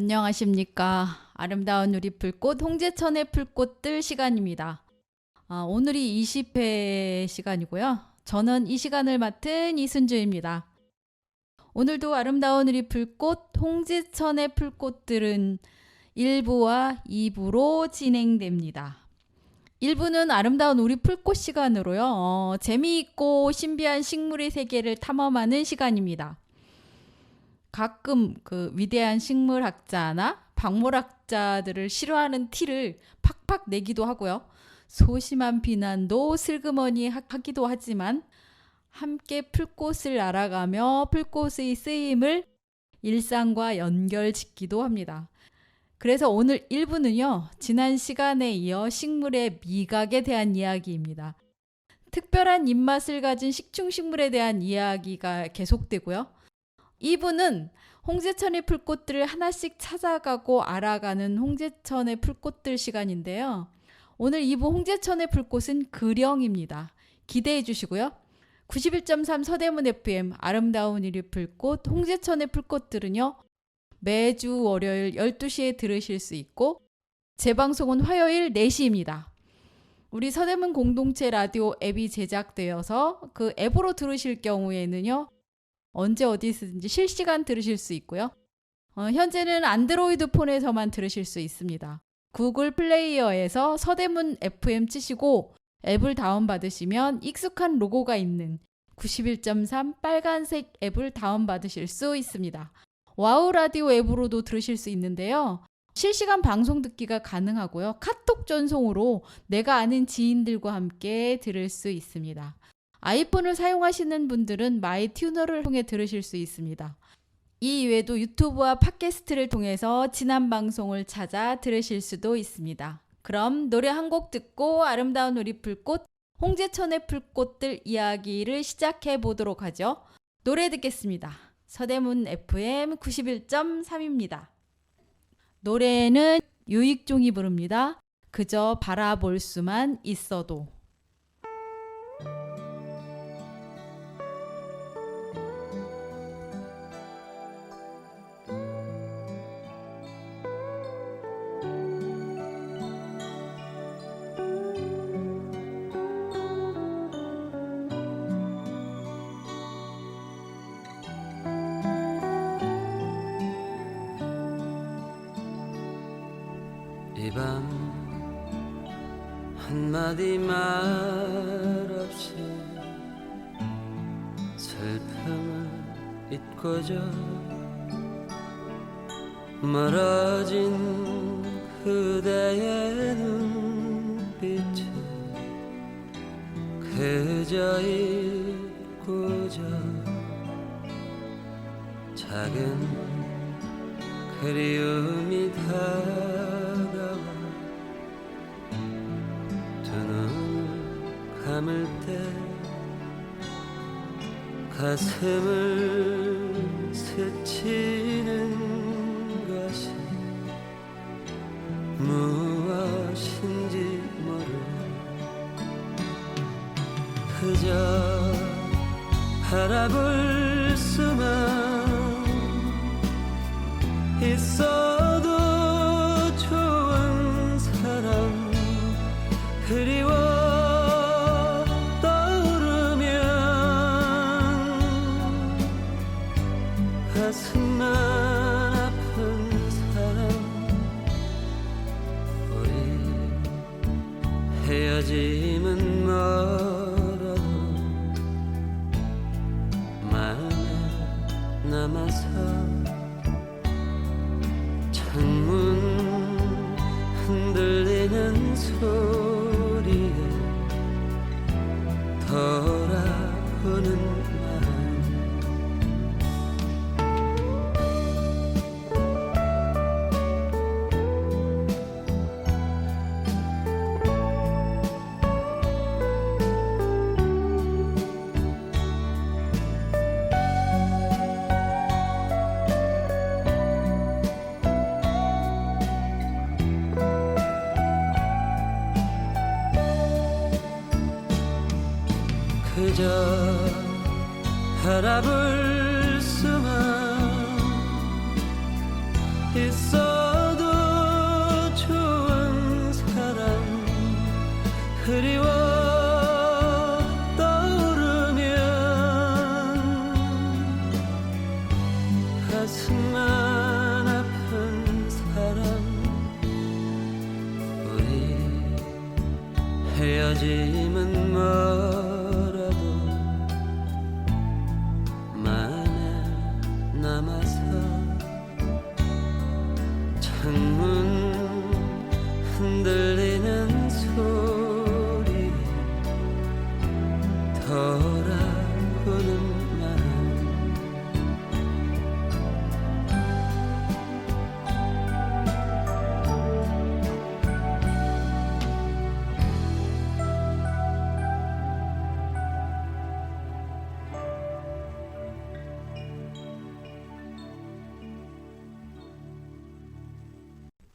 안녕하십니까. 아름다운 우리 풀꽃 홍제천의 풀꽃들 시간입니다. 오늘이 20회 시간이고요. 저는 이 시간을 맡은 이순주입니다. 오늘도 아름다운 우리 풀꽃 홍제천의 풀꽃들은 1부와 2부로 진행됩니다. 1부는 아름다운 우리 풀꽃 시간으로요. 재미있고 신비한 식물의 세계를 탐험하는 시간입니다. 가끔 그 위대한 식물학자나 박물학자들을 싫어하는 티를 팍팍 내기도 하고요. 소심한 비난도 슬그머니 하기도 하지만 함께 풀꽃을 알아가며 풀꽃의 쓰임을 일상과 연결짓기도 합니다. 그래서 오늘 1부는요. 지난 시간에 이어 식물의 미각에 대한 이야기입니다. 특별한 입맛을 가진 식충식물에 대한 이야기가 계속되고요. 2부는 홍제천의 풀꽃들을 하나씩 찾아가고 알아가는 홍제천의 풀꽃들 시간인데요. 오늘 2부 홍제천의 풀꽃은 그령입니다. 기대해 주시고요. 91.3 서대문 FM 아름다운 이리 풀꽃 홍제천의 풀꽃들은요. 매주 월요일 12시에 들으실 수 있고 재방송은 화요일 4시입니다. 우리 서대문 공동체 라디오 앱이 제작되어서 그 앱으로 들으실 경우에는요. 언제 어디서든지 실시간 들으실 수 있고요. 현재는 안드로이드 폰에서만 들으실 수 있습니다. 구글 플레이어에서 서대문 FM 치시고 앱을 다운받으시면 익숙한 로고가 있는 91.3 빨간색 앱을 다운받으실 수 있습니다. 와우 라디오 앱으로도 들으실 수 있는데요. 실시간 방송 듣기가 가능하고요. 카톡 전송으로 내가 아는 지인들과 함께 들을 수 있습니다. 아이폰을 사용하시는 분들은 마이 튜너를 통해 들으실 수 있습니다. 이 이외에도 유튜브와 팟캐스트를 통해서 지난 방송을 찾아 들으실 수도 있습니다. 그럼 노래 한 곡 듣고 아름다운 우리 풀꽃 홍제천의 풀꽃들 이야기를 시작해 보도록 하죠. 노래 듣겠습니다. 서대문 FM 91.3입니다. 노래는 유익종이 부릅니다. 그저 바라볼 수만 있어도. 이 밤 한마디 말 없이 슬픔을 잊고자 멀어진 그대의 눈빛에 그저 잊고자 작은 그리움이 다가와 두 눈을 감을 때 가슴을 스치는 것이 무엇인지 모르 그저 바라볼 수만 있어도 좋은 사람 그리워 떠오르면 가슴만 아픈 사람 우리 헤어짐은 멀어도 마음에 남아서 창문 흔들리는 소리에 돌아오는 마음 그저 바라볼 수만 있어 가슴만 아픈 사람 우리 헤어짐은 뭐라도 만에 남아서 창문 흔들리는 소리 돌아오는 날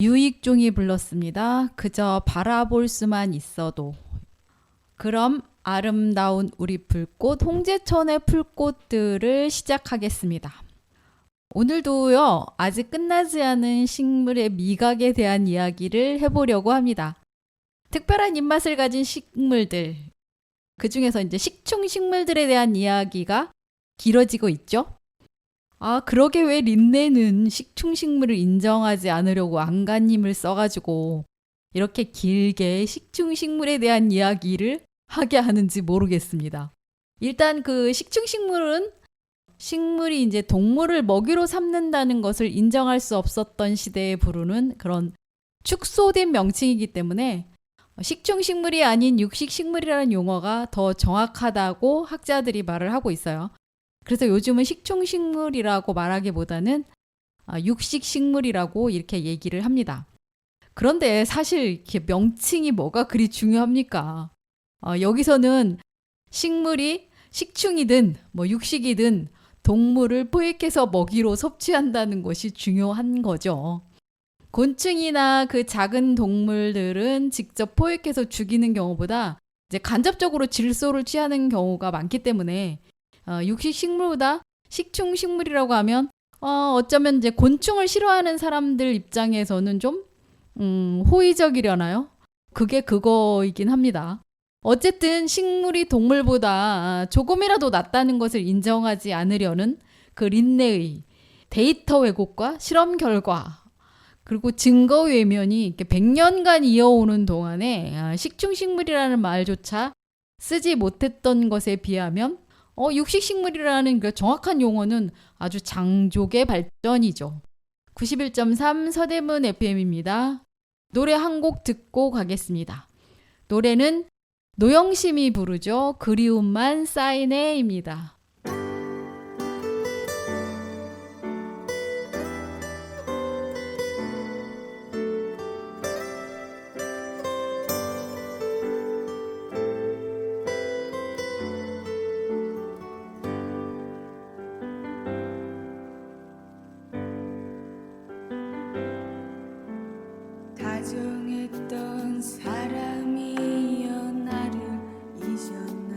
유익종이 불렀습니다. 그저 바라볼 수만 있어도. 그럼 아름다운 우리 불꽃 홍제천의 풀꽃들을 시작하겠습니다. 오늘도요, 아직 끝나지 않은 식물의 미각에 대한 이야기를 해보려고 합니다. 특별한 입맛을 가진 식물들, 그 중에서 이제 식충 식물들에 대한 이야기가 길어지고 있죠. 아, 그러게 왜 린네는 식충 식물을 인정하지 않으려고 안간힘을 써가지고 이렇게 길게 식충 식물에 대한 이야기를 하게 하는지 모르겠습니다. 일단 그 식충 식물은 식물이 이제 동물을 먹이로 삼는다는 것을 인정할 수 없었던 시대에 부르는 그런 축소된 명칭이기 때문에 식충 식물이 아닌 육식 식물이라는 용어가 더 정확하다고 학자들이 말을 하고 있어요. 그래서 요즘은 식충 식물이라고 말하기보다는 육식 식물이라고 이렇게 얘기를 합니다. 그런데 사실 이렇게 명칭이 뭐가 그리 중요합니까? 여기서는 식물이 식충이든 뭐 육식이든 동물을 포획해서 먹이로 섭취한다는 것이 중요한 거죠. 곤충이나 그 작은 동물들은 직접 포획해서 죽이는 경우보다 이제 간접적으로 질소를 취하는 경우가 많기 때문에 육식 식물보다 식충 식물이라고 하면 어쩌면 이제 곤충을 싫어하는 사람들 입장에서는 좀 호의적이려나요? 그게 그거이긴 합니다. 어쨌든 식물이 동물보다 조금이라도 낫다는 것을 인정하지 않으려는 그 린네의 데이터 왜곡과 실험 결과 그리고 증거 외면이 이렇게 100년간 이어오는 동안에 식충식물이라는 말조차 쓰지 못했던 것에 비하면 육식식물이라는 그 정확한 용어는 아주 장족의 발전이죠. 91.3 서대문 FM입니다. 노래 한 곡 듣고 가겠습니다. 노래는 노영심이 부르죠. 그리움만 쌓이네입니다. 다정했던 사람이여 나를 잊었나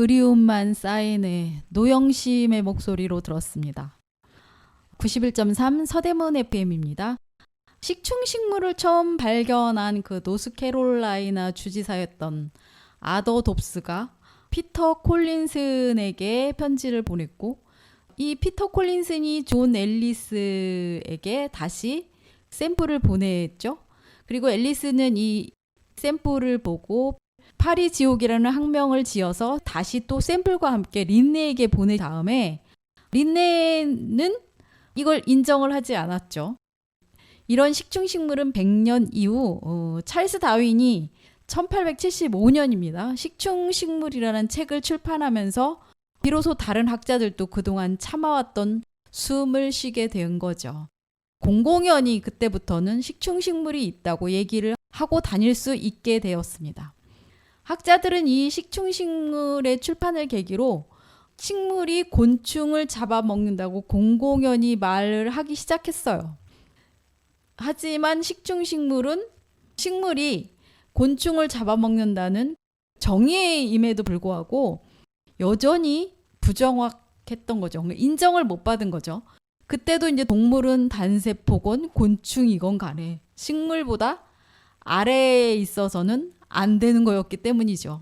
그리움만 쌓이네 노영심의 목소리로 들었습니다. 91.3 서대문 FM입니다. 식충식물을 처음 발견한 그 노스캐롤라이나 주지사였던 아더 돕스가 피터 콜린슨에게 편지를 보냈고, 이 피터 콜린슨이 존 앨리스에게 다시 샘플을 보냈죠. 그리고 앨리스는 이 샘플을 보고 파리 지옥이라는 학명을 지어서 다시 또 샘플과 함께 린네에게 보낸 다음에 린네는 이걸 인정을 하지 않았죠. 이런 식충식물은 100년 이후 찰스 다윈이 1875년입니다. 식충식물이라는 책을 출판하면서 비로소 다른 학자들도 그동안 참아왔던 숨을 쉬게 된 거죠. 공공연히 그때부터는 식충식물이 있다고 얘기를 하고 다닐 수 있게 되었습니다. 학자들은 이 식충식물의 출판을 계기로 식물이 곤충을 잡아먹는다고 공공연히 말을 하기 시작했어요. 하지만 식물이 곤충을 잡아먹는다는 정의임에도 불구하고 여전히 부정확했던 거죠. 인정을 못 받은 거죠. 그때도 이제 동물은 단세포건 곤충이건 간에 식물보다 아래에 있어서는 안 되는 거였기 때문이죠.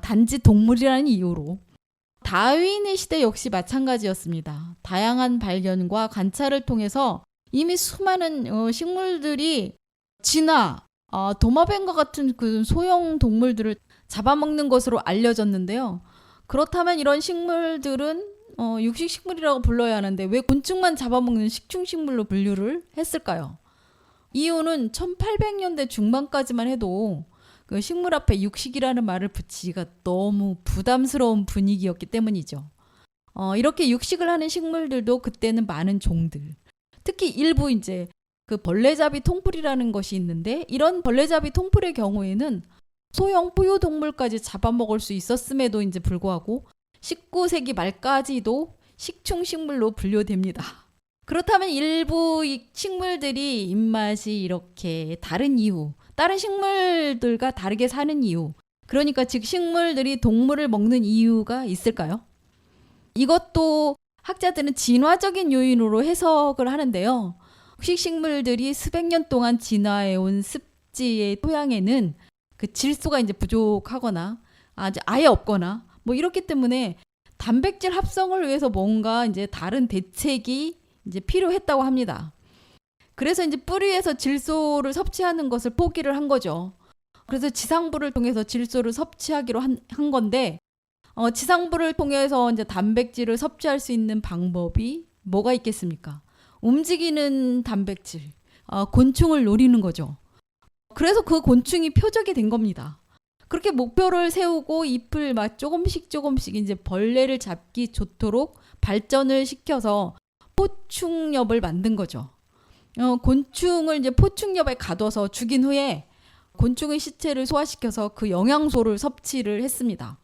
단지 동물이라는 이유로. 다윈의 시대 역시 마찬가지였습니다. 다양한 발견과 관찰을 통해서 이미 수많은 식물들이 진화, 도마뱀과 같은 그 소형 동물들을 잡아먹는 것으로 알려졌는데요. 그렇다면 이런 식물들은 육식식물이라고 불러야 하는데 왜 곤충만 잡아먹는 식충식물로 분류를 했을까요? 이유는 1800년대 중반까지만 해도 그 식물 앞에 육식이라는 말을 붙이기가 너무 부담스러운 분위기였기 때문이죠. 이렇게 육식을 하는 식물들도 그때는 많은 종들, 특히 일부 이제 그 벌레잡이 통풀이라는 것이 있는데, 이런 벌레잡이 통풀의 경우에는 소형 포유동물까지 잡아먹을 수 있었음에도 이제 불구하고 19세기 말까지도 식충식물로 분류됩니다. 그렇다면 일부 이 식물들이 입맛이 이렇게 다른 이유, 다른 식물들과 다르게 사는 이유, 그러니까 즉 식물들이 동물을 먹는 이유가 있을까요? 이것도 학자들은 진화적인 요인으로 해석을 하는데요. 식식물들이 수백 년 동안 진화해온 습지의 토양에는 그 질소가 이제 부족하거나 아예 없거나 뭐 이렇기 때문에 단백질 합성을 위해서 뭔가 이제 다른 대책이 이제 필요했다고 합니다. 그래서 이제 뿌리에서 질소를 섭취하는 것을 포기를 한 거죠. 그래서 지상부를 통해서 질소를 섭취하기로 한 건데, 지상부를 통해서 이제 단백질을 섭취할 수 있는 방법이 뭐가 있겠습니까? 움직이는 단백질, 곤충을 노리는 거죠. 그래서 그 곤충이 표적이 된 겁니다. 그렇게 목표를 세우고 잎을 막 조금씩 이제 벌레를 잡기 좋도록 발전을 시켜서 포충엽을 만든 거죠. 곤충을 이제 포충엽에 가둬서 죽인 후에 곤충의 시체를 소화시켜서 그 영양소를 섭취를 했습니다.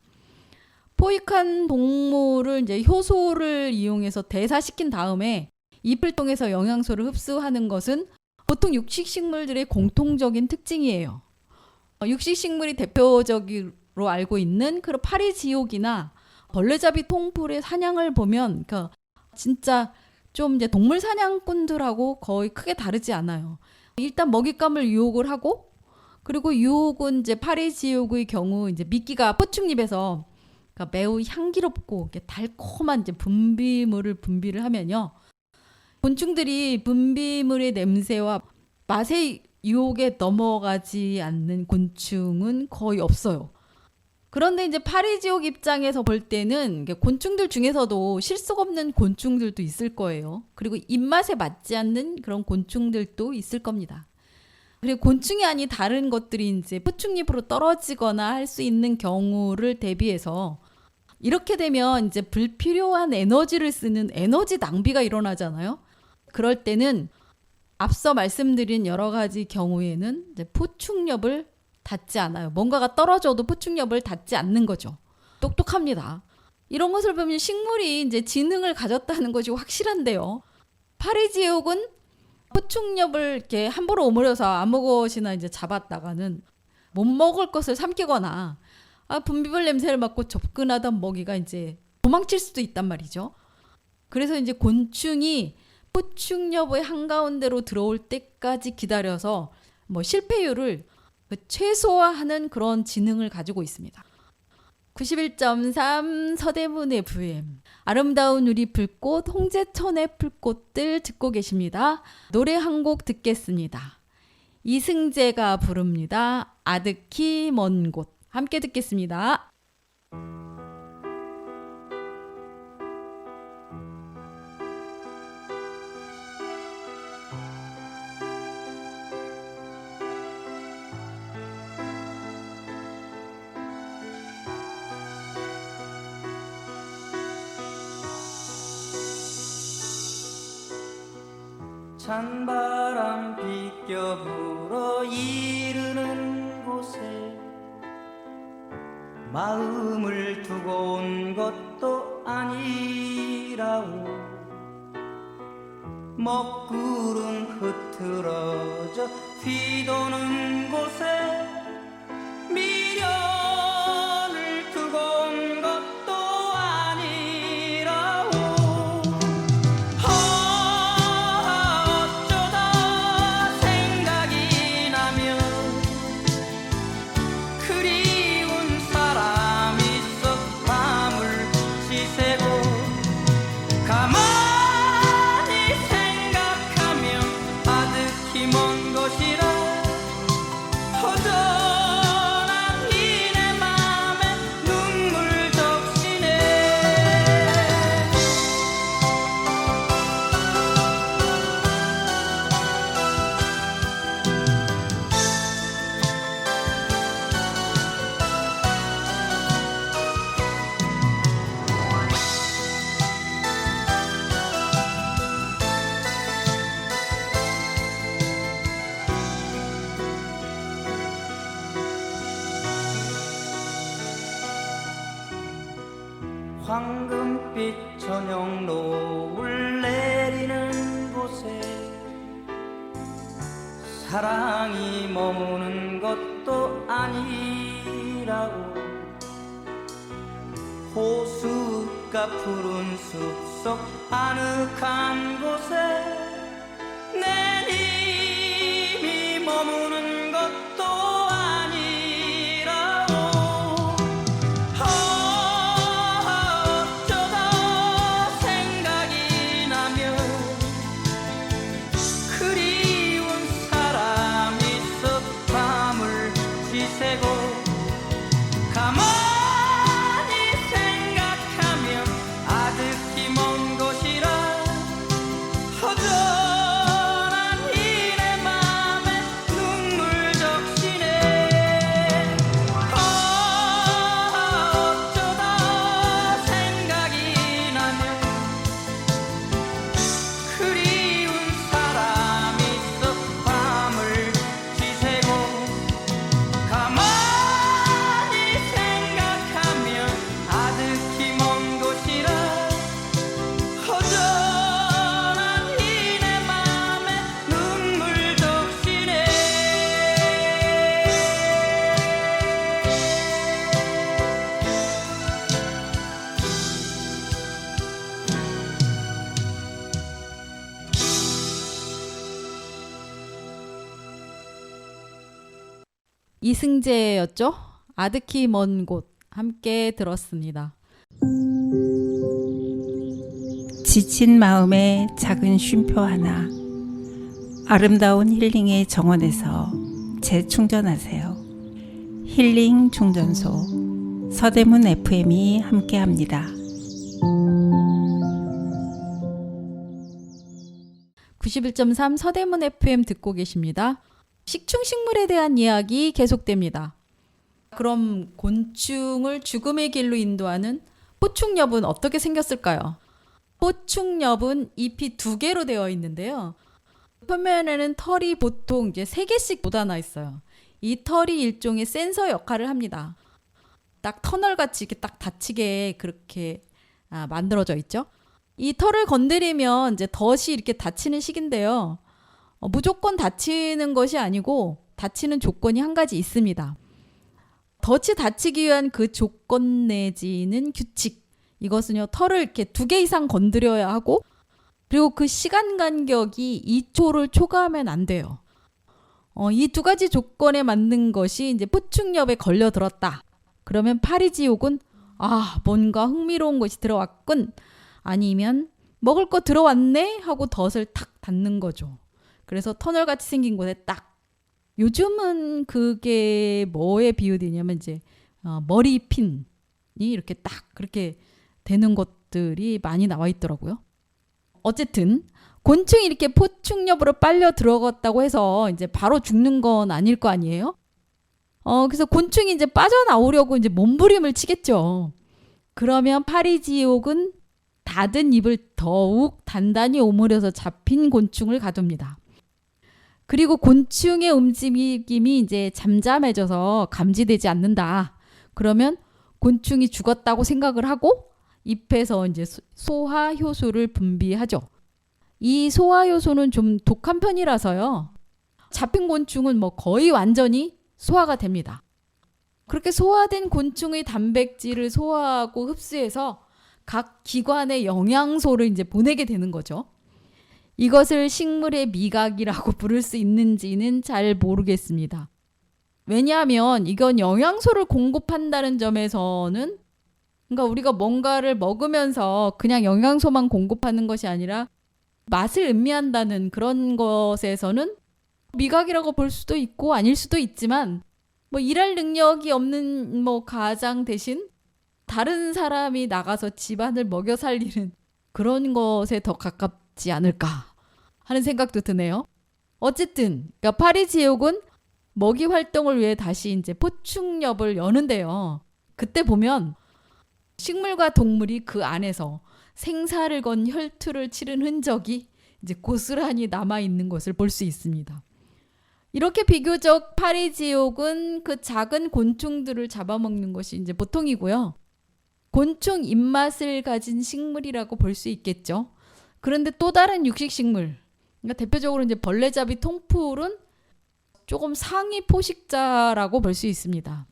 포획한 동물을 이제 효소를 이용해서 대사시킨 다음에 잎을 통해서 영양소를 흡수하는 것은 보통 육식식물들의 공통적인 특징이에요. 육식식물이 대표적으로 알고 있는 그런 파리지옥이나 벌레잡이 통풀의 사냥을 보면 진짜 좀 이제 동물 사냥꾼들하고 거의 크게 다르지 않아요. 일단 먹잇감을 유혹을 하고, 그리고 유혹은 이제 파리지옥의 경우 이제 미끼가 포충잎에서 매우 향기롭고 달콤한 이제 분비물을 분비를 하면요. 곤충들이 분비물의 냄새와 맛의 유혹에 넘어가지 않는 곤충은 거의 없어요. 그런데 이제 파리지옥 입장에서 볼 때는 곤충들 중에서도 실속 없는 곤충들도 있을 거예요. 그리고 입맛에 맞지 않는 그런 곤충들도 있을 겁니다. 그리고 곤충이 아닌 다른 것들이 이제 포충잎으로 떨어지거나 할 수 있는 경우를 대비해서 이렇게 되면 이제 불필요한 에너지를 쓰는 에너지 낭비가 일어나잖아요. 그럴 때는 앞서 말씀드린 여러 가지 경우에는 이제 포충엽을 닿지 않아요. 뭔가가 떨어져도 포충엽을 닿지 않는 거죠. 똑똑합니다. 이런 것을 보면 식물이 이제 지능을 가졌다는 것이 확실한데요. 파리지옥은 포충엽을 이렇게 함부로 오므려서 아무 것이나 이제 잡았다가는 못 먹을 것을 삼키거나 분비물 냄새를 맡고 접근하던 먹이가 이제 도망칠 수도 있단 말이죠. 그래서 이제 곤충이 포충여부의 한가운데로 들어올 때까지 기다려서 실패율을 최소화하는 그런 지능을 가지고 있습니다. 91.3 서대문 FM 아름다운 우리 불꽃 홍제천의 불꽃들 듣고 계십니다. 노래 한 곡 듣겠습니다. 이승재가 부릅니다. 아득히 먼 곳. 함께 듣겠습니다. 찬바람 비껴 불어 이르는 곳에 마음을 두고 온 것도 아니라오. 먹구름 흐트러져 휘도는 곳에 미련을 두고 온 것도 아니라오. 어쩌다 생각이 나면 그리운 사람 있어 밤을 지새고 가만히 생각하면 아득히 먼 곳이라 허전한 이 내 맘에 눈물 적시네. 황금빛 저녁 노을 내리는 곳에 사랑이 머무는 것도 아니라고. 호숫가 푸른 숲속 아늑한 곳에 내 님이 머무는 것도 아니라고. 어쩌다 생각이 나면 그리운 사람 있어 밤을 지새고 가만히 생각하면 아득히 먼 곳이라 허전한 이 내 맘에 눈물 적시네. 어쩌다 생각이 나면 그리운 사람 있어 밤을 지새고 가만히 생각하면 아득히 먼 곳이라 허전한 이 내 맘에 눈물 적시네. 이승재였죠? 아득히 먼 곳 함께 들었습니다. 지친 마음에 작은 쉼표 하나. 아름다운 힐링의 정원에서 재충전하세요. 힐링 충전소 서대문 FM이 함께합니다. 91.3 서대문 FM 듣고 계십니다. 식충식물에 대한 이야기 계속됩니다. 그럼 곤충을 죽음의 길로 인도하는 포충엽은 어떻게 생겼을까요? 포충엽은 잎이 2개로 되어 있는데요. 표면에는 털이 보통 이제 3개씩 돋아나 있어요. 이 털이 일종의 센서 역할을 합니다. 딱 터널같이 이렇게 딱 닫히게 그렇게 만들어져 있죠. 이 털을 건드리면 이제 덫이 이렇게 닫히는 식인데요. 무조건 닫히는 것이 아니고 닫히는 조건이 한 가지 있습니다. 덫이 닫히기 위한 그 조건 내지는 규칙. 이것은요, 털을 이렇게 2개 이상 건드려야 하고, 그리고 그 시간 간격이 2초를 초과하면 안 돼요. 이 2가지 조건에 맞는 것이 이제 포충엽에 걸려들었다. 그러면 파리지옥은 뭔가 흥미로운 것이 들어왔군. 아니면 먹을 거 들어왔네 하고 덫을 탁 닫는 거죠. 그래서 터널같이 생긴 곳에 딱. 요즘은 그게 뭐에 비유되냐면 이제 머리핀이 이렇게 딱 그렇게 되는 것들이 많이 나와 있더라고요. 어쨌든 곤충이 이렇게 포충엽으로 빨려 들어갔다고 해서 이제 바로 죽는 건 아닐 거 아니에요? 그래서 곤충이 이제 빠져나오려고 이제 몸부림을 치겠죠. 그러면 파리지옥은 닫은 입을 더욱 단단히 오므려서 잡힌 곤충을 가둡니다. 그리고 곤충의 움직임이 이제 잠잠해져서 감지되지 않는다. 그러면 곤충이 죽었다고 생각을 하고 잎에서 이제 소화 효소를 분비하죠. 이 소화 효소는 좀 독한 편이라서요. 잡힌 곤충은 뭐 거의 완전히 소화가 됩니다. 그렇게 소화된 곤충의 단백질을 소화하고 흡수해서 각 기관에 영양소를 이제 보내게 되는 거죠. 이것을 식물의 미각이라고 부를 수 있는지는 잘 모르겠습니다. 왜냐하면 이건 영양소를 공급한다는 점에서는, 그러니까 우리가 뭔가를 먹으면서 그냥 영양소만 공급하는 것이 아니라 맛을 음미한다는 그런 것에서는 미각이라고 볼 수도 있고 아닐 수도 있지만, 뭐 일할 능력이 없는 뭐 가장 대신 다른 사람이 나가서 집안을 먹여 살리는 그런 것에 더 가깝지 않을까 하는 생각도 드네요. 어쨌든 그러니까 파리지옥은 먹이 활동을 위해 다시 이제 포충엽을 여는데요. 그때 보면 식물과 동물이 그 안에서 생사를 건 혈투를 치른 흔적이 이제 고스란히 남아 있는 것을 볼 수 있습니다. 이렇게 비교적 파리지옥은 그 작은 곤충들을 잡아먹는 것이 이제 보통이고요. 곤충 입맛을 가진 식물이라고 볼 수 있겠죠. 그런데 또 다른 육식식물, 그러니까 대표적으로 이제 벌레잡이 통풀은 조금 상위 포식자라고 볼 수 있습니다.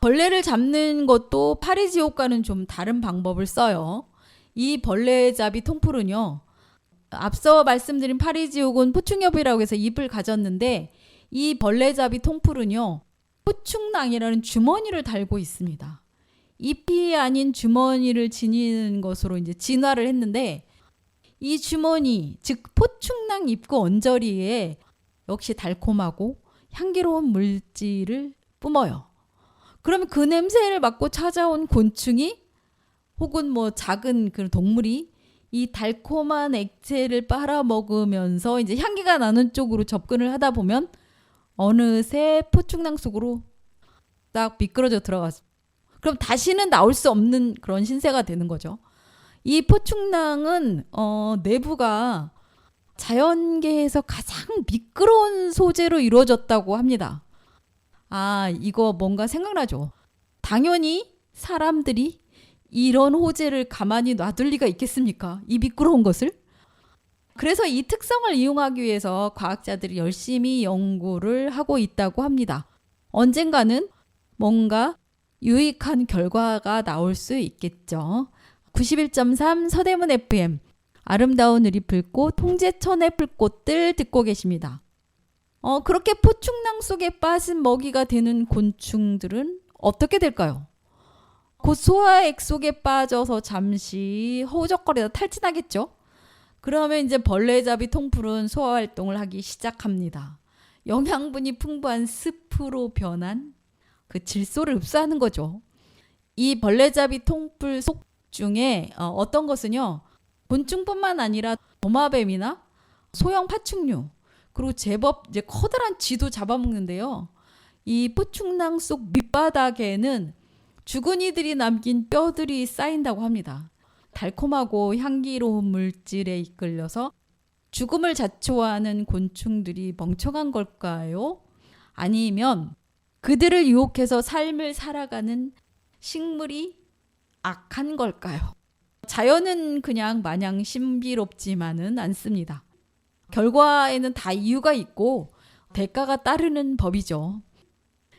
벌레를 잡는 것도 파리지옥과는 좀 다른 방법을 써요. 이 벌레잡이 통풀은요, 앞서 말씀드린 파리지옥은 포충엽이라고 해서 잎을 가졌는데, 이 벌레잡이 통풀은요, 포충낭이라는 주머니를 달고 있습니다. 잎이 아닌 주머니를 지니는 것으로 이제 진화를 했는데, 이 주머니, 즉 포충낭 입구 언저리에 역시 달콤하고 향기로운 물질을 뿜어요. 그러면 그 냄새를 맡고 찾아온 곤충이 혹은 뭐 작은 그 동물이 이 달콤한 액체를 빨아먹으면서 이제 향기가 나는 쪽으로 접근을 하다 보면 어느새 포충낭 속으로 딱 미끄러져 들어가서, 그럼 다시는 나올 수 없는 그런 신세가 되는 거죠. 이 포충낭은 내부가 자연계에서 가장 미끄러운 소재로 이루어졌다고 합니다. 이거 뭔가 생각나죠? 당연히 사람들이 이런 호재를 가만히 놔둘 리가 있겠습니까? 이 미끄러운 것을? 그래서 이 특성을 이용하기 위해서 과학자들이 열심히 연구를 하고 있다고 합니다. 언젠가는 뭔가 유익한 결과가 나올 수 있겠죠. 91.3 서대문 FM, 아름다운 우리불꽃, 홍제천의 불꽃들 듣고 계십니다. 그렇게 포충낭 속에 빠진 먹이가 되는 곤충들은 어떻게 될까요? 곧 소화액 속에 빠져서 잠시 허우적거리다 탈진하겠죠? 그러면 이제 벌레잡이 통풀은 소화 활동을 하기 시작합니다. 영양분이 풍부한 스프로 변한 그 질소를 흡수하는 거죠. 이 벌레잡이 통풀 속 중에 어떤 것은요, 곤충뿐만 아니라 도마뱀이나 소형 파충류, 그리고 제법 이제 커다란 쥐도 잡아먹는데요. 이 포충낭 속 밑바닥에는 죽은 이들이 남긴 뼈들이 쌓인다고 합니다. 달콤하고 향기로운 물질에 이끌려서 죽음을 자초하는 곤충들이 멍청한 걸까요? 아니면 그들을 유혹해서 삶을 살아가는 식물이 악한 걸까요? 자연은 그냥 마냥 신비롭지만은 않습니다. 결과에는 다 이유가 있고 대가가 따르는 법이죠.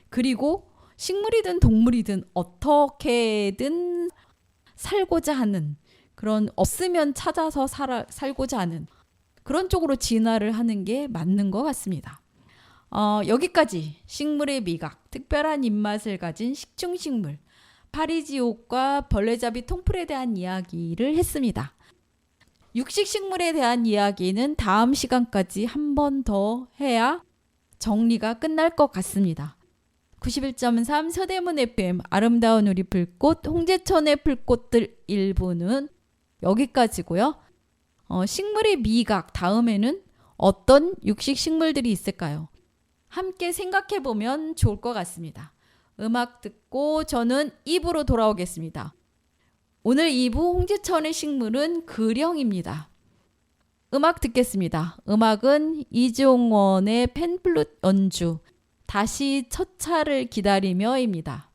그리고 식물이든 동물이든 어떻게든 살고자 하는 그런 없으면 찾아서 살고자 하는 그런 쪽으로 진화를 하는 게 맞는 것 같습니다. 여기까지 식물의 미각, 특별한 입맛을 가진 식충식물, 파리지옥과 벌레잡이 통풀에 대한 이야기를 했습니다. 육식식물에 대한 이야기는 다음 시간까지 한 번 더 해야 정리가 끝날 것 같습니다. 91.3 서대문 FM 아름다운 우리 불꽃 홍제천의 불꽃들 1부는 여기까지고요. 식물의 미각 다음에는 어떤 육식식물들이 있을까요? 함께 생각해보면 좋을 것 같습니다. 음악 듣고 저는 2부로 돌아오겠습니다. 오늘 2부 홍제천의 식물은 그령입니다. 음악 듣겠습니다. 음악은 이종원의 펜플룻 연주 다시 첫 차를 기다리며입니다.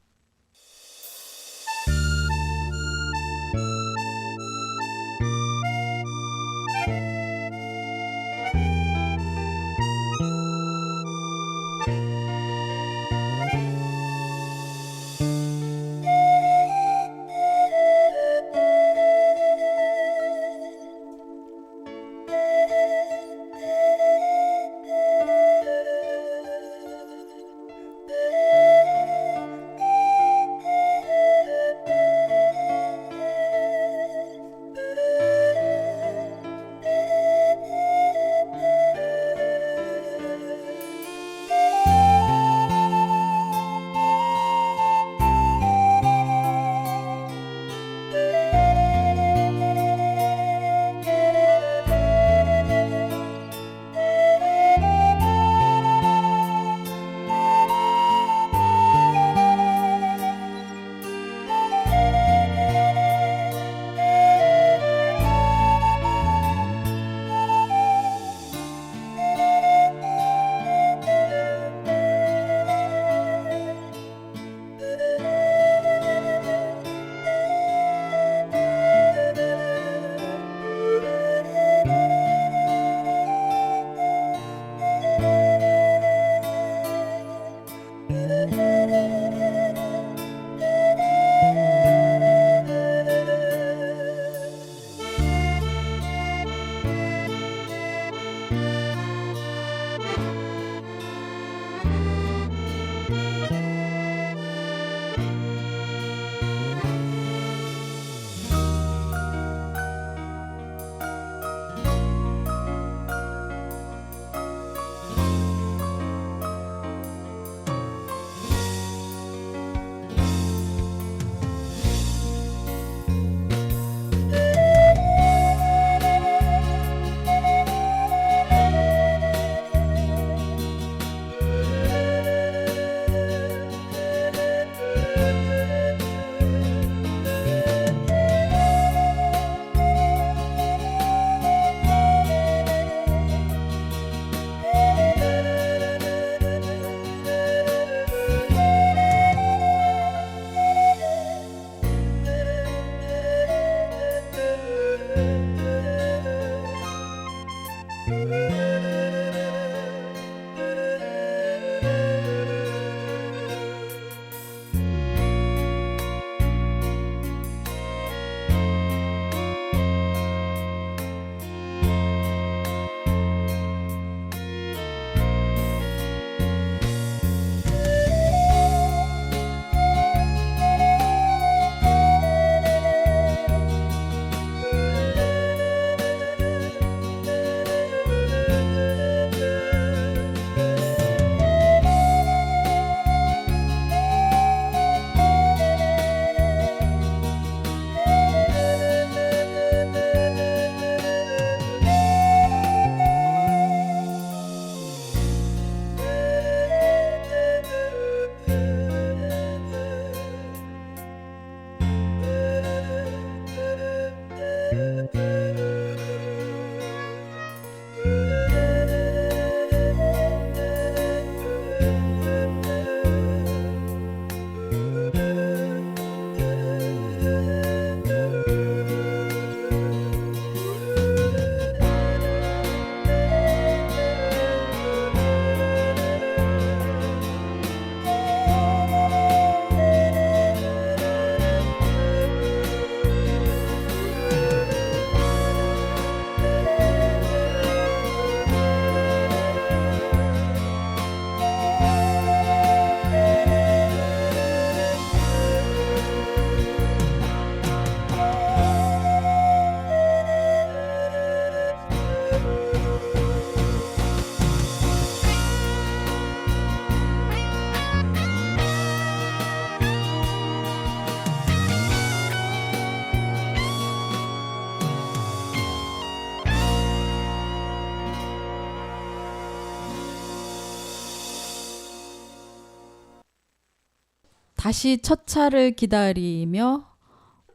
다시 첫 차를 기다리며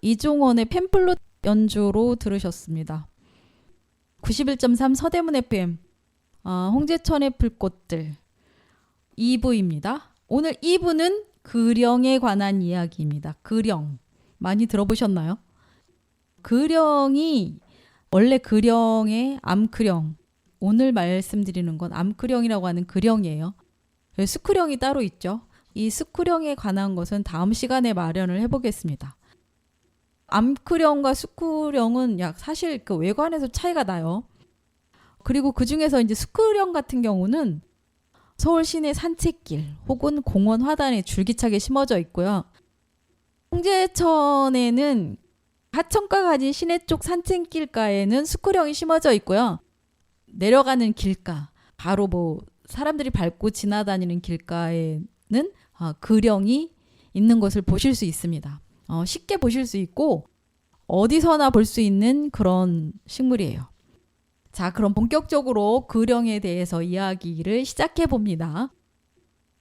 이종원의 팸플롯 연주로 들으셨습니다. 91.3 서대문 FM 홍제천의 불꽃들 2부입니다. 오늘 2부는 그령에 관한 이야기입니다. 그령 많이 들어보셨나요? 그령이 원래 그령의 암크령, 오늘 말씀드리는 건 암크령이라고 하는 그령이에요. 수크령이 따로 있죠. 이 수크령에 관한 것은 다음 시간에 마련을 해보겠습니다. 암크령과 수크령은 사실 그 외관에서 차이가 나요. 그리고 그 중에서 이제 수크령 같은 경우는 서울 시내 산책길 혹은 공원 화단에 줄기차게 심어져 있고요. 홍제천에는 하천가 가진 시내 쪽 산책길가에는 수크령이 심어져 있고요. 내려가는 길가, 바로 사람들이 밟고 지나다니는 길가에는 그령이 있는 것을 보실 수 있습니다. 쉽게 보실 수 있고 어디서나 볼 수 있는 그런 식물이에요. 자, 그럼 본격적으로 그령에 대해서 이야기를 시작해 봅니다.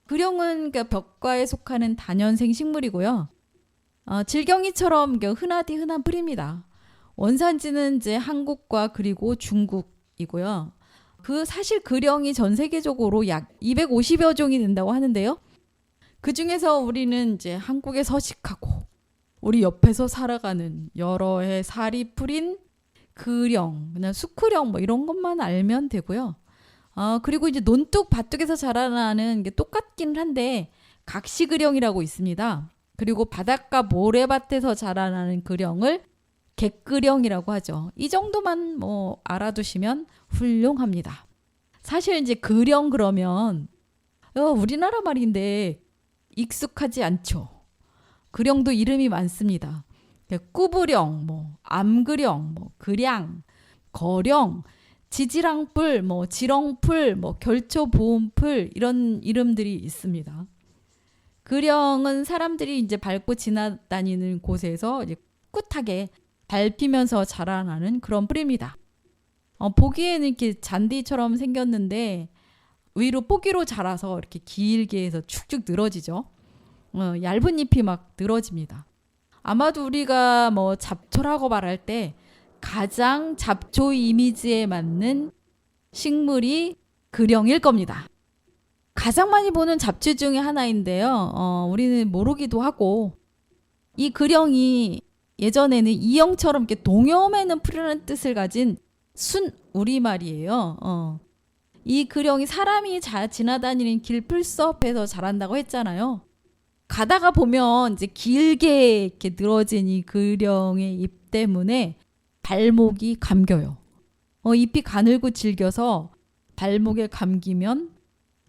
그령은 벽과에 속하는 다년생 식물이고요. 질경이처럼 흔하디 흔한 풀입니다. 원산지는 이제 한국과 그리고 중국이고요. 사실 그령이 전 세계적으로 약 250여 종이 된다고 하는데요. 그 중에서 우리는 이제 한국에 서식하고 우리 옆에서 살아가는 여러 해 살이 풀인 그령, 그냥 수크령 이런 것만 알면 되고요. 그리고 이제 논뚝, 밭뚝에서 자라나는 게 똑같긴 한데 각시그령이라고 있습니다. 그리고 바닷가 모래밭에서 자라나는 그령을 객그령이라고 하죠. 이 정도만 알아두시면 훌륭합니다. 사실 이제 그령 그러면 우리나라 말인데 익숙하지 않죠. 그령도 이름이 많습니다. 꾸부령, 암그령, 그량, 거령, 지지랑뿔, 지렁풀, 결초보온풀 이런 이름들이 있습니다. 그령은 사람들이 이제 밟고 지나다니는 곳에서 이제 꿋하게 밟히면서 자라나는 그런 풀입니다. 보기에는 이렇게 잔디처럼 생겼는데 위로 뽀기로 자라서 이렇게 길게 해서 축축 늘어지죠. 얇은 잎이 막 늘어집니다. 아마도 우리가 잡초라고 말할 때 가장 잡초 이미지에 맞는 식물이 그령일 겁니다. 가장 많이 보는 잡초 중에 하나인데요. 우리는 모르기도 하고 이 그령이 예전에는 이영처럼 이렇게 동여매는 풀이라는 뜻을 가진 순 우리말이에요. 이 그령이 사람이 지나다니는 길 풀숲에서 자란다고 했잖아요. 가다가 보면 이제 길게 이렇게 늘어진 이 그령의 잎 때문에 발목이 감겨요. 잎이 가늘고 질겨서 발목에 감기면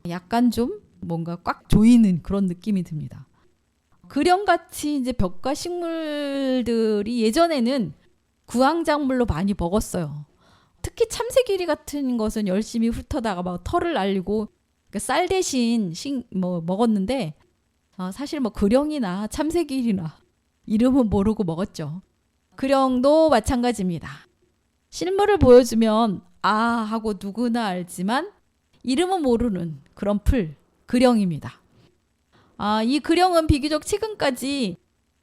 약간 좀 뭔가 꽉 조이는 그런 느낌이 듭니다. 그령같이 이제 벽과 식물들이 예전에는 구황작물로 많이 먹었어요. 특히 참새끼리 같은 것은 열심히 훑어다가 막 털을 날리고 쌀 대신 먹었는데 사실 그령이나 참새끼리나 이름은 모르고 먹었죠. 그령도 마찬가지입니다. 실물을 보여주면 하고 누구나 알지만 이름은 모르는 그런 풀, 그령입니다. 이 그령은 비교적 최근까지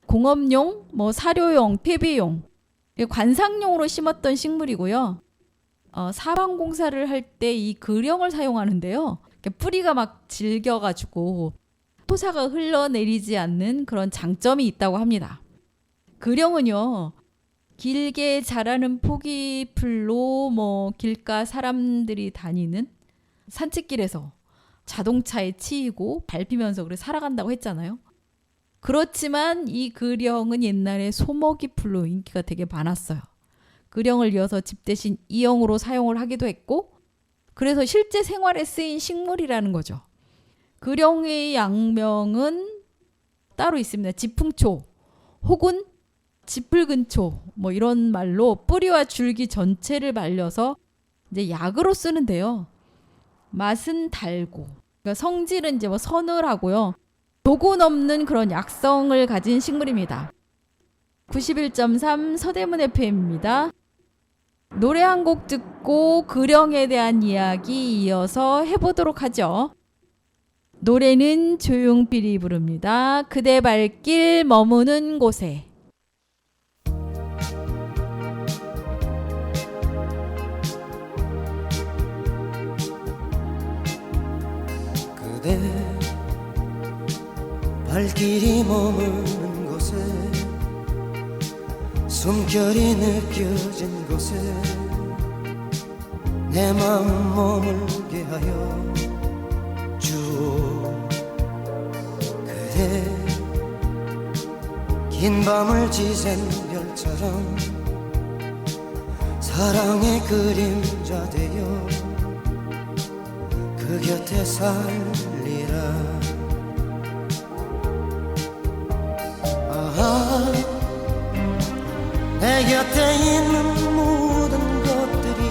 공업용, 사료용, 퇴비용, 관상용으로 심었던 식물이고요. 사방공사를 할 때 이 그령을 사용하는데요. 뿌리가 막 질겨가지고 토사가 흘러내리지 않는 그런 장점이 있다고 합니다. 그령은요, 길게 자라는 포기풀로 길가 사람들이 다니는 산책길에서 자동차에 치이고 밟히면서 그래 살아간다고 했잖아요. 그렇지만 이 그령은 옛날에 소먹이 풀로 인기가 되게 많았어요. 그령을 이어서 집 대신 이용으로 사용을 하기도 했고, 그래서 실제 생활에 쓰인 식물이라는 거죠. 그령의 약명은 따로 있습니다. 지풍초 혹은 지풀근초 이런 말로 뿌리와 줄기 전체를 말려서 이제 약으로 쓰는데요. 맛은 달고, 그러니까 성질은 이제 서늘하고요. 독은 없는 그런 약성을 가진 식물입니다. 91.3 서대문 FM입니다. 노래 한 곡 듣고 그령에 대한 이야기 이어서 해보도록 하죠. 노래는 조용필이 부릅니다. 그대 발길 머무는 곳에. 그대 발길이 머무는 곳에 숨결이 느껴진 곳에 내 마음 머물게 하여 주오. 그대 긴 밤을 지샌 별처럼 사랑의 그림자 되어 그 곁에 살리라. 아하, 내 곁에 있는 모든 것들이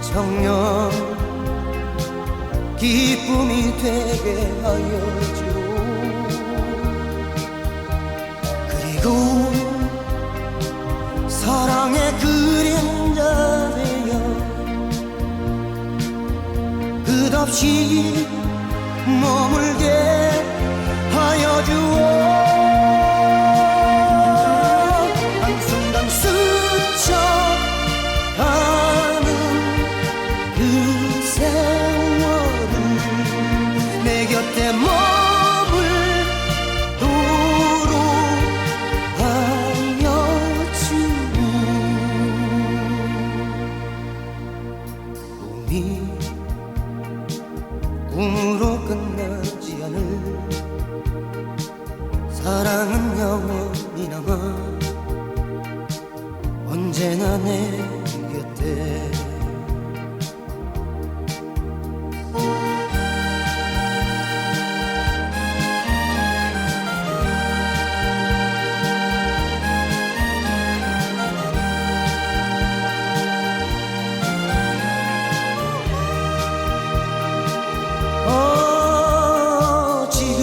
정녕 기쁨이 되게 하여 주오. 그리고 사랑의 그림자 되어 끝없이 머물게 하여 주오. 한순간 스쳐가는 그 세월을 내 곁에 머물도록 하여 주오. 꿈이 꿈으로 끝나지 않을 사랑은 영원히 남아 언제나 내 곁에. 지금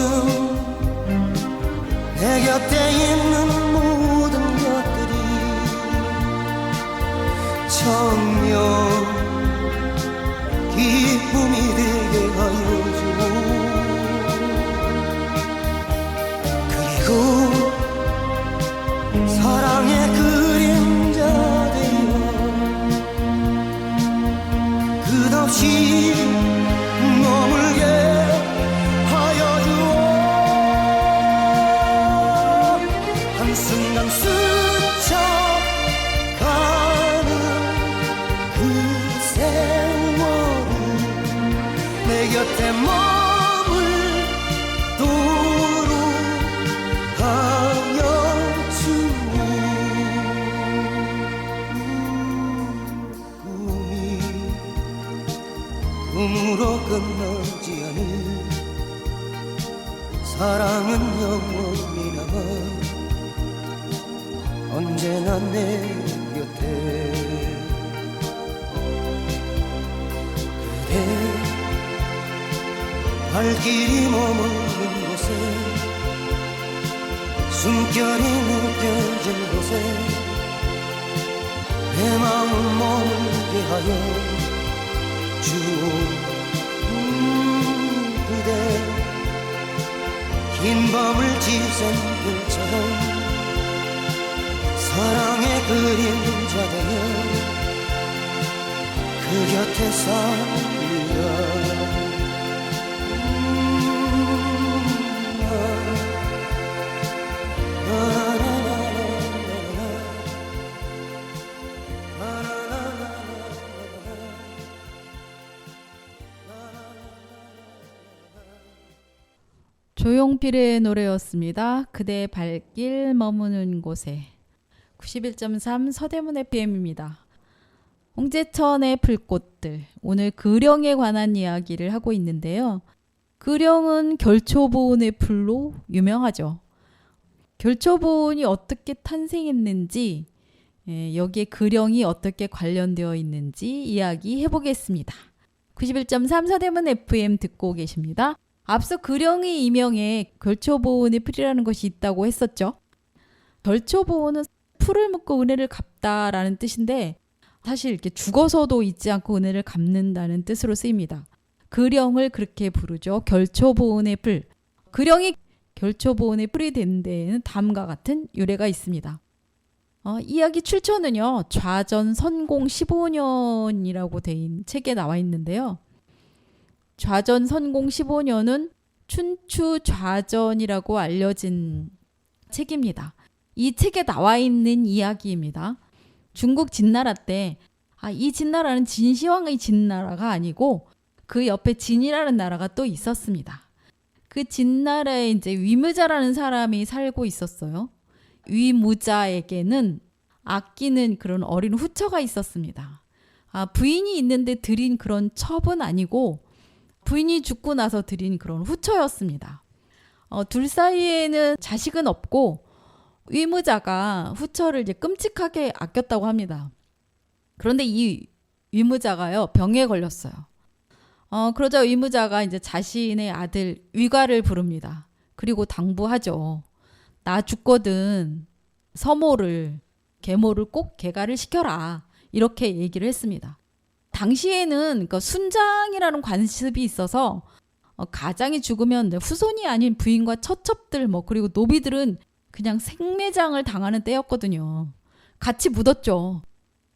내 곁에 있는 모든 것들이 정녕 기쁨이 되게 하여 주오. 그리고 사랑의 그림자 되어 끝없이 머물게 하여 주오. 한순간 스쳐가는 그 세월을 내 곁에 머물도록 하여 주오. 꿈이 꿈으로 끝나지 않을 사랑은 영원히 남아 언제나 내 곁에. 그대 발길이 머무는 곳에 숨결이 느껴진 곳에 내 마음 머물게 하여 주오. 그대 긴 밤을 지샌 별처럼 사랑의 그림자 되어 그 곁에 살리라. 조용필의 노래였습니다. 그대 발길 머무는 곳에. 91.3 서대문 FM입니다. 홍제천의 풀꽃들. 오늘 그령에 관한 이야기를 하고 있는데요. 그령은 결초보온의 풀로 유명하죠. 결초보온이 어떻게 탄생했는지, 여기에 그령이 어떻게 관련되어 있는지 이야기해 보겠습니다. 91.3 서대문 FM 듣고 계십니다. 앞서 그령의 이명에 결초보온의 풀이라는 것이 있다고 했었죠. 결초보온은 풀을 묶고 은혜를 갚다라는 뜻인데 사실 이렇게 죽어서도 잊지 않고 은혜를 갚는다는 뜻으로 쓰입니다. 그령을 그렇게 부르죠. 결초보온의 풀. 그령이 결초보온의 풀이 된 데에는 다음과 같은 유래가 있습니다. 이야기 출처는요. 좌전 선공 15년이라고 된 책에 나와 있는데요. 좌전 선공 15년은 춘추 좌전이라고 알려진 책입니다. 이 책에 나와 있는 이야기입니다. 중국 진나라 때 이 진나라는 진시황의 진나라가 아니고 그 옆에 진이라는 나라가 또 있었습니다. 그 진나라에 이제 위무자라는 사람이 살고 있었어요. 위무자에게는 아끼는 그런 어린 후처가 있었습니다. 부인이 있는데 들인 그런 첩은 아니고 부인이 죽고 나서 들인 그런 후처였습니다. 둘 사이에는 자식은 없고 위무자가 후처를 이제 끔찍하게 아꼈다고 합니다. 그런데 이 위무자가요 병에 걸렸어요. 그러자 위무자가 이제 자신의 아들 위가를 부릅니다. 그리고 당부하죠. 나 죽거든 서모를 계모를 꼭 개가를 시켜라 이렇게 얘기를 했습니다. 당시에는 그러니까 순장이라는 관습이 있어서 가장이 죽으면 후손이 아닌 부인과 처첩들 그리고 노비들은 그냥 생매장을 당하는 때였거든요. 같이 묻었죠.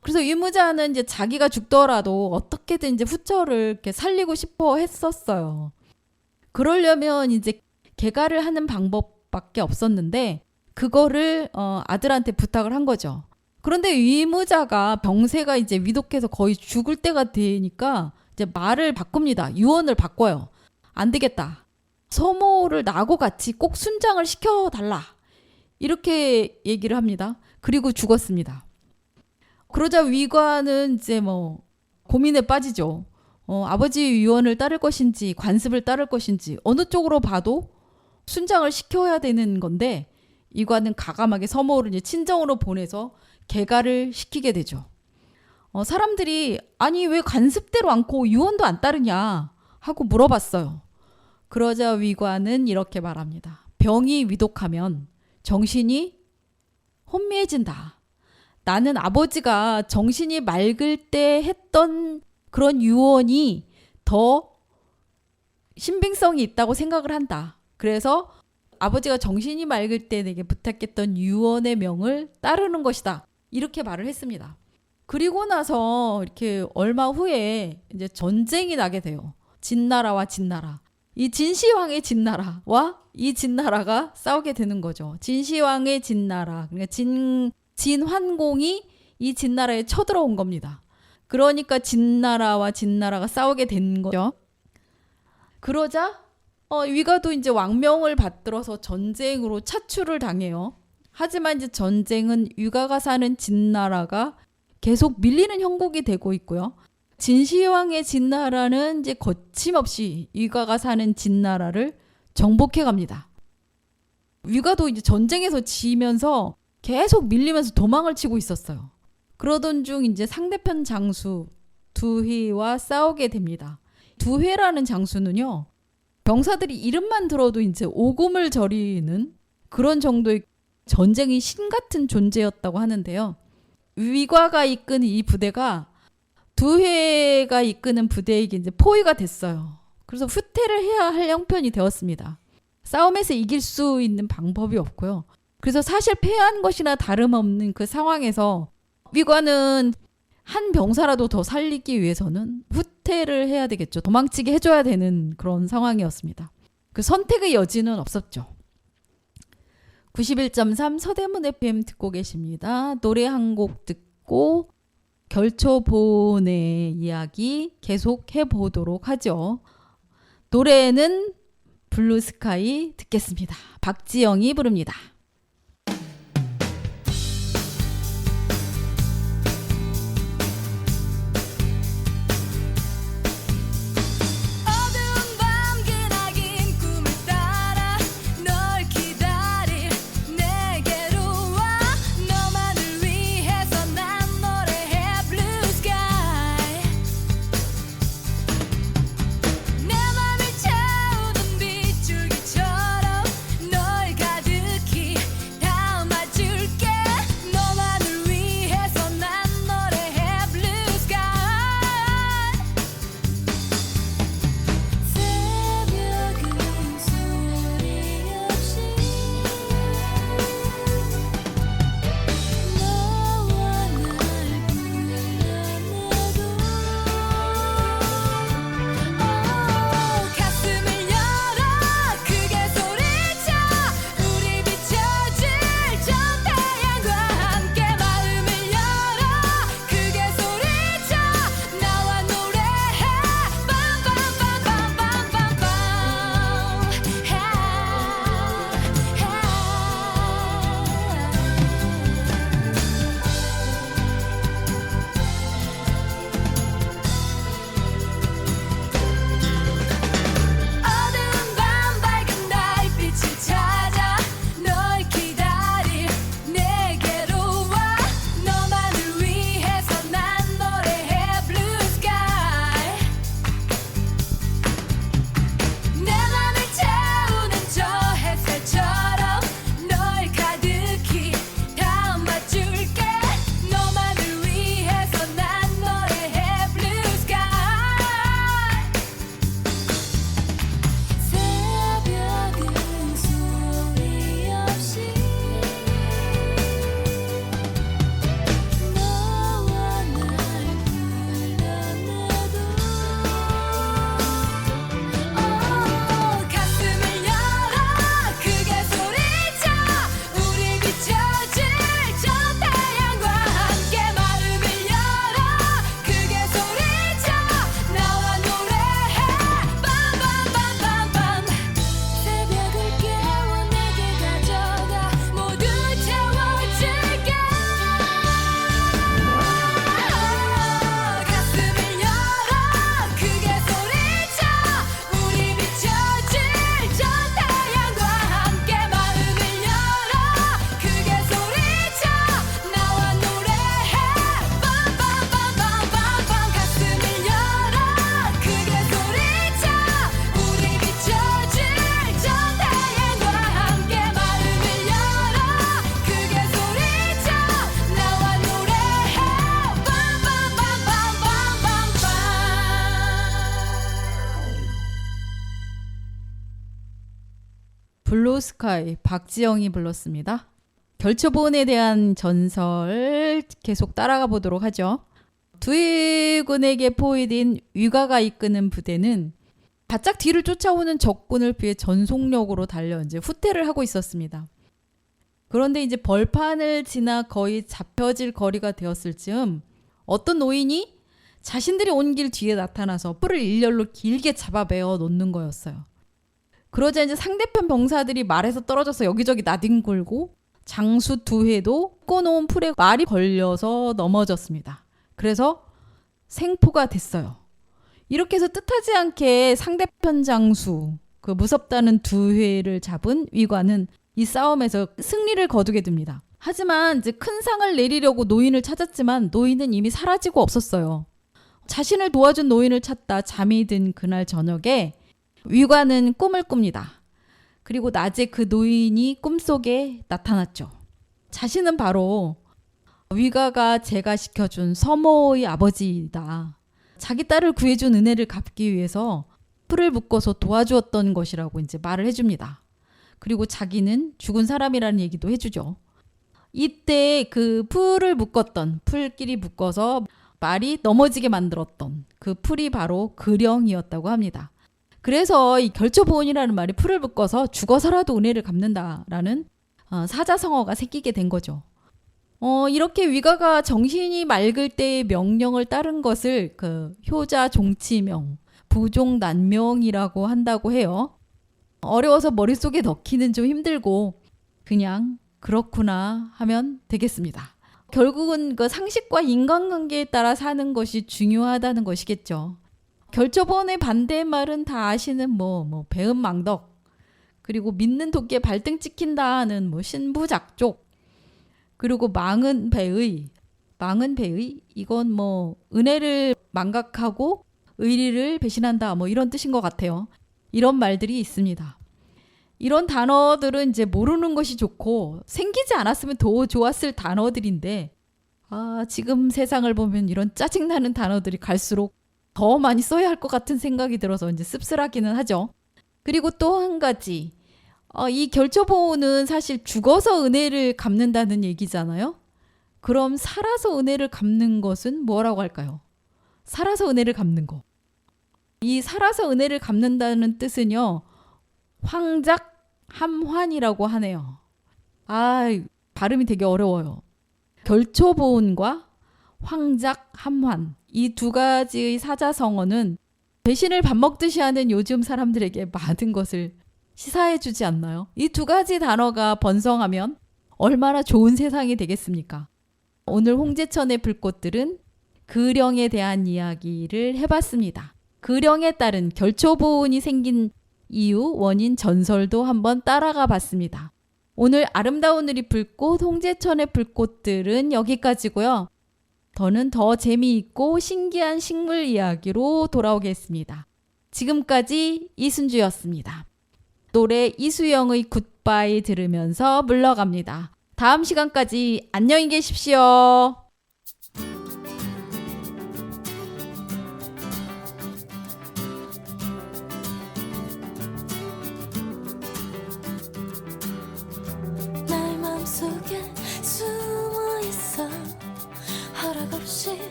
그래서 위무자는 이제 자기가 죽더라도 어떻게든 이제 후처를 이렇게 살리고 싶어 했었어요. 그러려면 이제 개가를 하는 방법밖에 없었는데 그거를 아들한테 부탁을 한 거죠. 그런데 위무자가 병세가 이제 위독해서 거의 죽을 때가 되니까 이제 말을 바꿉니다. 유언을 바꿔요. 안 되겠다. 서모를 나하고 같이 꼭 순장을 시켜달라. 이렇게 얘기를 합니다. 그리고 죽었습니다. 그러자 위관은 이제 고민에 빠지죠. 아버지의 유언을 따를 것인지 관습을 따를 것인지 어느 쪽으로 봐도 순장을 시켜야 되는 건데 위관은 가감하게 서모를 이제 친정으로 보내서 개가를 시키게 되죠. 사람들이 아니 왜 관습대로 않고 유언도 안 따르냐 하고 물어봤어요. 그러자 위관은 이렇게 말합니다. 병이 위독하면 정신이 혼미해진다. 나는 아버지가 정신이 맑을 때 했던 그런 유언이 더 신빙성이 있다고 생각을 한다. 그래서 아버지가 정신이 맑을 때 내게 부탁했던 유언의 명을 따르는 것이다. 이렇게 말을 했습니다. 그리고 나서 이렇게 얼마 후에 이제 전쟁이 나게 돼요. 진나라와 진나라. 이 진시황의 진나라와 이 진나라가 싸우게 되는 거죠. 진시황의 진나라. 그러니까 진환공이 이 진나라에 쳐들어온 겁니다. 그러니까 진나라와 진나라가 싸우게 된 거죠. 그러자 위가도 이제 왕명을 받들어서 전쟁으로 차출을 당해요. 하지만 이제 전쟁은 위가가 사는 진나라가 계속 밀리는 형국이 되고 있고요. 진시황의 진나라는 이제 거침없이 위가가 사는 진나라를 정복해 갑니다. 위가도 이제 전쟁에서 지면서 계속 밀리면서 도망을 치고 있었어요. 그러던 중 이제 상대편 장수 두휘와 싸우게 됩니다. 두휘라는 장수는요. 병사들이 이름만 들어도 이제 오금을 저리는 그런 정도의 전쟁의 신 같은 존재였다고 하는데요. 위과가 이끄는 이 부대가 두휘가 이끄는 부대에게 이제 포위가 됐어요. 그래서 후퇴를 해야 할 형편이 되었습니다. 싸움에서 이길 수 있는 방법이 없고요. 그래서 사실 패한 것이나 다름없는 그 상황에서 위과는 한 병사라도 더 살리기 위해서는 후퇴를 해야 되겠죠. 도망치게 해줘야 되는 그런 상황이었습니다. 그 선택의 여지는 없었죠. 91.3 서대문 FM 듣고 계십니다. 노래 한 곡 듣고 결초보온의 이야기 계속해 보도록 하죠. 노래는 블루스카이 듣겠습니다. 박지영이 부릅니다. 어두운 밤 기나긴 꿈을 따라 널 기다릴 내게로 와 너만을 위해서 난 노래해 Blue Sky 내 맘을 채우던 빗줄기처럼 널 가득히 블루스카이 박지영이 불렀습니다. 결초보온에 대한 전설 계속 따라가 보도록 하죠. 두해군에게 포위된 위가가 이끄는 부대는 바짝 뒤를 쫓아오는 적군을 피해 전속력으로 달려 이제 후퇴를 하고 있었습니다. 그런데 이제 벌판을 지나 거의 잡혀질 거리가 되었을 즈음 어떤 노인이 자신들이 온 길 뒤에 나타나서 뿔을 일렬로 길게 잡아 베어 놓는 거였어요. 그러자 이제 상대편 병사들이 말에서 떨어져서 여기저기 나뒹굴고 장수 두해도 꼬놓은 풀에 말이 걸려서 넘어졌습니다. 그래서 생포가 됐어요. 이렇게 해서 뜻하지 않게 상대편 장수, 그 무섭다는 두해를 잡은 위관은 이 싸움에서 승리를 거두게 됩니다. 하지만 이제 큰 상을 내리려고 노인을 찾았지만 노인은 이미 사라지고 없었어요. 자신을 도와준 노인을 찾다 잠이 든 그날 저녁에 위관은 꿈을 꿉니다. 그리고 낮에 그 노인이 꿈속에 나타났죠. 자신은 바로 위가가 제가 시켜준 서모의 아버지이다. 자기 딸을 구해준 은혜를 갚기 위해서 풀을 묶어서 도와주었던 것이라고 이제 말을 해줍니다. 그리고 자기는 죽은 사람이라는 얘기도 해주죠. 이때 그 풀을 묶었던, 풀끼리 묶어서 말이 넘어지게 만들었던 그 풀이 바로 그령이었다고 합니다. 그래서 이 결초보온이라는 말이 풀을 묶어서 죽어서라도 은혜를 갚는다라는 사자성어가 생기게 된 거죠. 이렇게 위가가 정신이 맑을 때의 명령을 따른 것을 그 효자 종치명, 부종난명이라고 한다고 해요. 어려워서 머릿속에 넣기는 좀 힘들고 그냥 그렇구나 하면 되겠습니다. 결국은 그 상식과 인간관계에 따라 사는 것이 중요하다는 것이겠죠. 결초보온의 반대말은 다 아시는 뭐 배은망덕, 그리고 믿는 도끼에 발등 찍힌다는 뭐 신부작족, 그리고 망은배의 이건 뭐 은혜를 망각하고 의리를 배신한다 뭐 이런 뜻인 것 같아요. 이런 말들이 있습니다. 이런 단어들은 이제 모르는 것이 좋고 생기지 않았으면 더 좋았을 단어들인데 지금 세상을 보면 이런 짜증나는 단어들이 갈수록 더 많이 써야 할 것 같은 생각이 들어서 이제 씁쓸하기는 하죠. 그리고 또 한 가지, 이 결초보온은 사실 죽어서 은혜를 갚는다는 얘기잖아요. 그럼 살아서 은혜를 갚는 것은 뭐라고 할까요? 살아서 은혜를 갚는 거. 이 살아서 은혜를 갚는다는 뜻은요, 황작함환이라고 하네요. 발음이 되게 어려워요. 결초보온과 황작함환, 이 두 가지의 사자성어는 배신을 밥 먹듯이 하는 요즘 사람들에게 많은 것을 시사해 주지 않나요? 이 두 가지 단어가 번성하면 얼마나 좋은 세상이 되겠습니까? 오늘 홍제천의 불꽃들은 그령에 대한 이야기를 해봤습니다. 그령에 따른 결초보온이 생긴 이유, 원인, 전설도 한번 따라가 봤습니다. 오늘 아름다운 우리 불꽃, 홍제천의 불꽃들은 여기까지고요. 더는 더 재미있고 신기한 식물 이야기로 돌아오겠습니다. 지금까지 이순주였습니다. 노래 이수영의 굿바이 들으면서 물러갑니다. 다음 시간까지 안녕히 계십시오. 나의 마음속에